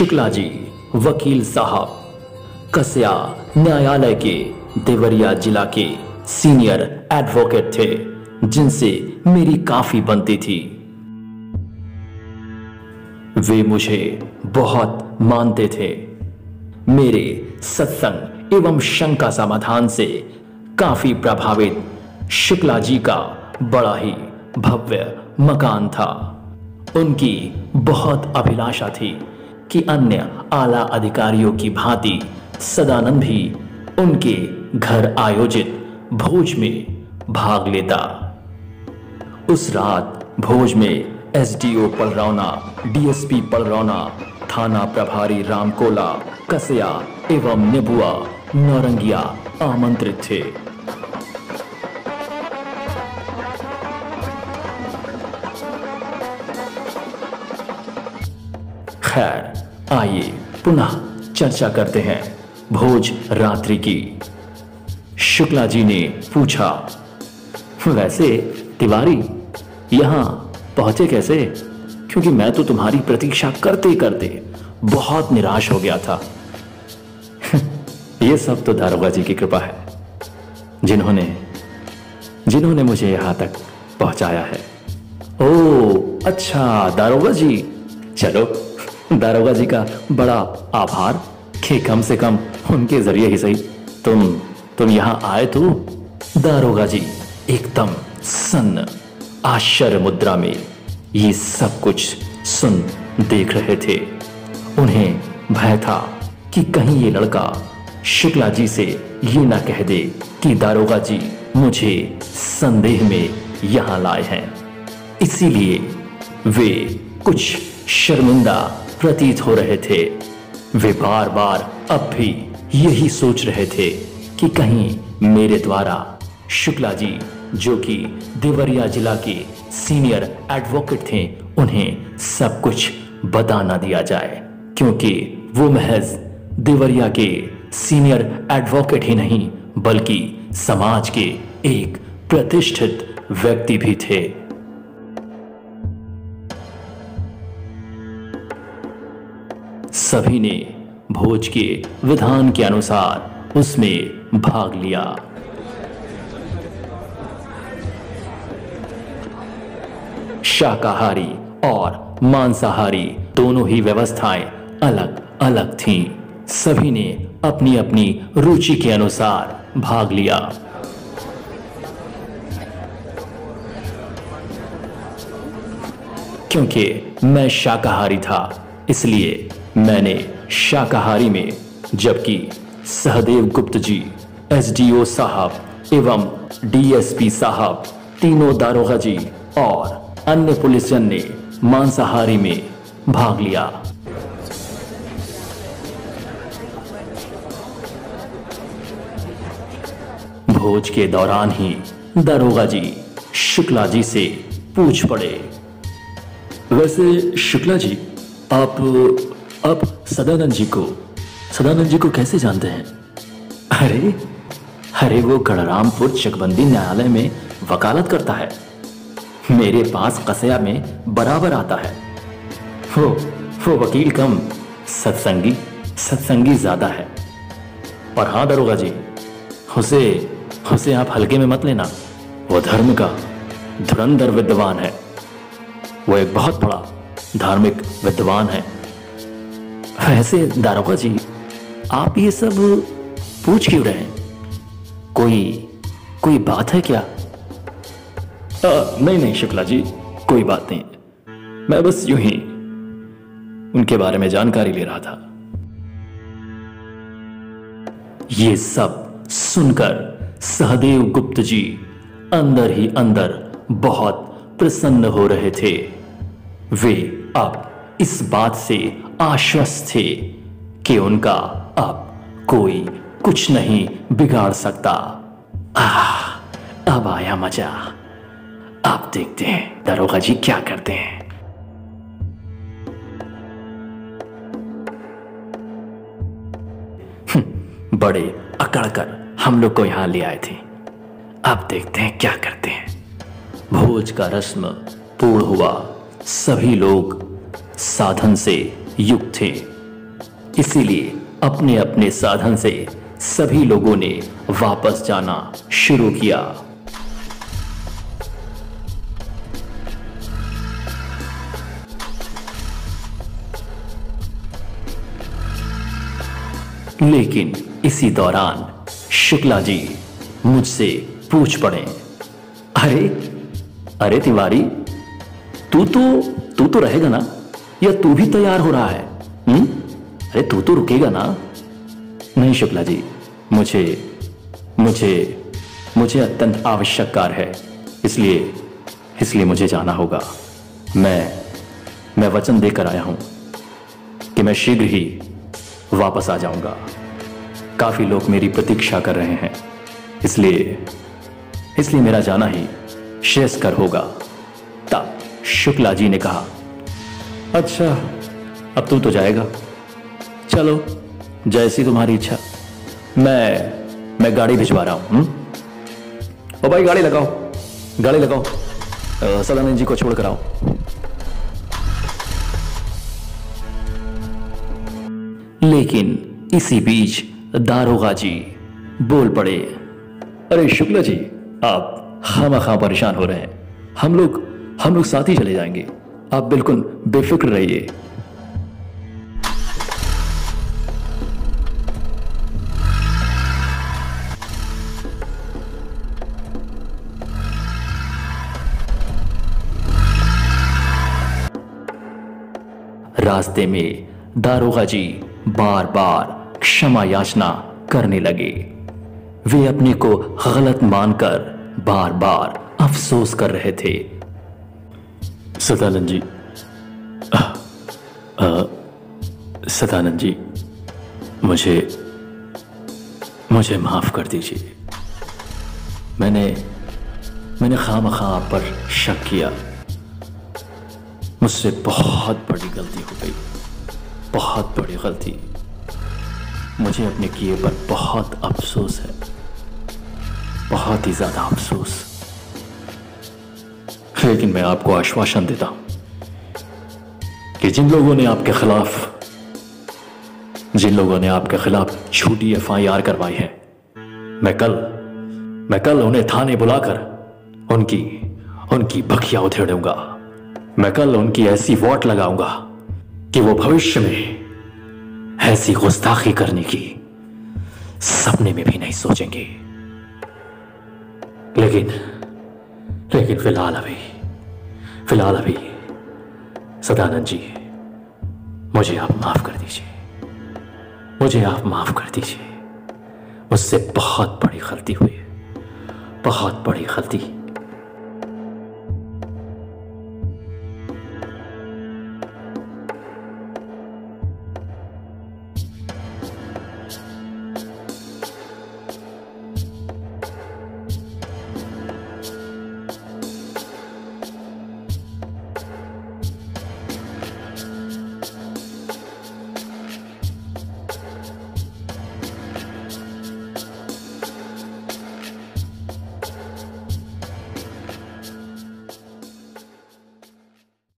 शुक्ला जी वकील साहब कस्या न्यायालय के देवरिया जिला के सीनियर एडवोकेट थे, जिनसे मेरी काफी बनती थी। वे मुझे बहुत मानते थे। मेरे सत्संग एवं शंका समाधान से काफी प्रभावित शुक्ला जी का बड़ा ही भव्य मकान था। उनकी बहुत अभिलाषा थी कि अन्य आला अधिकारियों की भांति सदानंद भी उनके घर आयोजित भोज में भाग लेता। उस रात भोज में एसडीओ पलरौना, डीएसपी पलरौना, थाना प्रभारी रामकोला, कस्या एवं नेबुआ नौरंगिया आमंत्रित थे। खैर, आइए पुनः चर्चा करते हैं भोज रात्रि की। शुक्ला जी ने पूछा, वैसे तिवारी यहां पहुंचे कैसे? क्योंकि मैं तो तुम्हारी प्रतीक्षा करते करते बहुत निराश हो गया था। यह सब तो दारोगा जी की कृपा है, जिन्होंने मुझे यहां तक पहुंचाया है। ओह अच्छा, दारोगा जी। चलो, दारोगा जी का बड़ा आभार कि कम से कम उनके जरिए ही सही तुम यहां आए तो। दारोगा जी एकदम सन्न आश्चर्य मुद्रा में ये सब कुछ सुन देख रहे थे। उन्हें भय था कि कहीं ये लड़का शुक्ला जी से ये ना कह दे कि दारोगा जी मुझे संदेह में यहां लाए हैं। इसीलिए वे कुछ शर्मिंदा प्रतीत हो रहे थे। वे बार बार अब भी यही सोच रहे थे कि कहीं मेरे द्वारा शुक्ला जी, जो कि देवरिया जिला के सीनियर एडवोकेट थे, उन्हें सब कुछ बता ना दिया जाए, क्योंकि वो महज देवरिया के सीनियर एडवोकेट ही नहीं बल्कि समाज के एक प्रतिष्ठित व्यक्ति भी थे। सभी ने भोज के विधान के अनुसार उसमें भाग लिया। शाकाहारी और मांसाहारी दोनों ही व्यवस्थाएं अलग अलग थीं। सभी ने अपनी अपनी रुचि के अनुसार भाग लिया। क्योंकि मैं शाकाहारी था, इसलिए मैंने शाकाहारी में, जबकि सहदेव गुप्त जी, एसडीओ साहब एवं डीएसपी साहब, तीनों दारोगा जी और अन्य पुलिसजन ने मांसाहारी में भाग लिया। भोज के दौरान ही दारोगा जी शुक्ला जी से पूछ पड़े, वैसे शुक्ला जी आप सदानंद जी को कैसे जानते हैं? अरे वो गढ़रामपुर चकबंदी न्यायालय में वकालत करता है। मेरे पास कस्या में बराबर आता है। वो वकील कम सत्संगी ज्यादा है। और हाँ दारोगा जी, उसे आप हल्के में मत लेना। वो धर्म का धुरंधर विद्वान है। वो एक बहुत बड़ा धार्मिक विद्वान है। वैसे दारोगा जी, आप ये सब पूछ क्यों रहे हैं? कोई बात है क्या? नहीं शुक्ला जी, कोई बात नहीं। मैं बस यूं ही उनके बारे में जानकारी ले रहा था। ये सब सुनकर सहदेव गुप्त जी अंदर ही अंदर बहुत प्रसन्न हो रहे थे। वे अब इस बात से आश्वस्त थे कि उनका अब कोई कुछ नहीं बिगाड़ सकता। अब आया मजा। अब देखते हैं दारोगा जी क्या करते हैं। बड़े अकड़कर हम लोग को यहां ले आए थे। अब देखते हैं क्या करते हैं। भोज का रस्म पूर्ण हुआ। सभी लोग साधन से युक्त थे। इसीलिए अपने अपने साधन से सभी लोगों ने वापस जाना शुरू किया। लेकिन इसी दौरान शुक्ला जी मुझसे पूछ पड़े, अरे अरे तिवारी, तू तो रहेगा ना, या तू भी तैयार हो रहा है? अरे तू तो रुकेगा ना? नहीं शुक्ला जी, मुझे मुझे मुझे अत्यंत आवश्यक कार्य है, इसलिए मुझे जाना होगा। मैं वचन देकर आया हूं कि मैं शीघ्र ही वापस आ जाऊंगा। काफी लोग मेरी प्रतीक्षा कर रहे हैं, इसलिए मेरा जाना ही श्रेयस्कर होगा। तब शुक्ला जी ने कहा, अच्छा अब तू तो जाएगा, चलो जैसी तुम्हारी इच्छा। मैं गाड़ी भिजवा रहा हूं। ओ भाई गाड़ी लगाओ, सदानंद जी को छोड़ कर आओ। लेकिन इसी बीच दारोगा जी बोल पड़े, अरे शुक्ला जी, आप खामखा परेशान हो रहे हैं, हम लोग साथ ही चले जाएंगे, आप बिल्कुल बेफिक्र रहिए। रास्ते में दारोगा जी बार बार क्षमा याचना करने लगे। वे अपने को गलत मानकर बार बार अफसोस कर रहे थे। सदानंद जी, सदानंद जी, मुझे माफ कर दीजिए। मैंने खामखा आप पर शक किया। मुझसे बहुत बड़ी गलती हो गई, बहुत बड़ी गलती। मुझे अपने किए पर बहुत अफसोस है, बहुत ही ज्यादा अफसोस। लेकिन मैं आपको आश्वासन देता हूं कि जिन लोगों ने आपके खिलाफ झूठी FIR करवाई है, मैं कल उन्हें थाने बुलाकर उनकी बखिया उधेड़ूंगा। मैं कल उनकी ऐसी वोट लगाऊंगा कि वो भविष्य में ऐसी गुस्ताखी करने की सपने में भी नहीं सोचेंगे। लेकिन फिलहाल अभी सदानंद जी, मुझे आप माफ कर दीजिए। मुझसे बहुत बड़ी गलती हुई है, बहुत बड़ी गलती।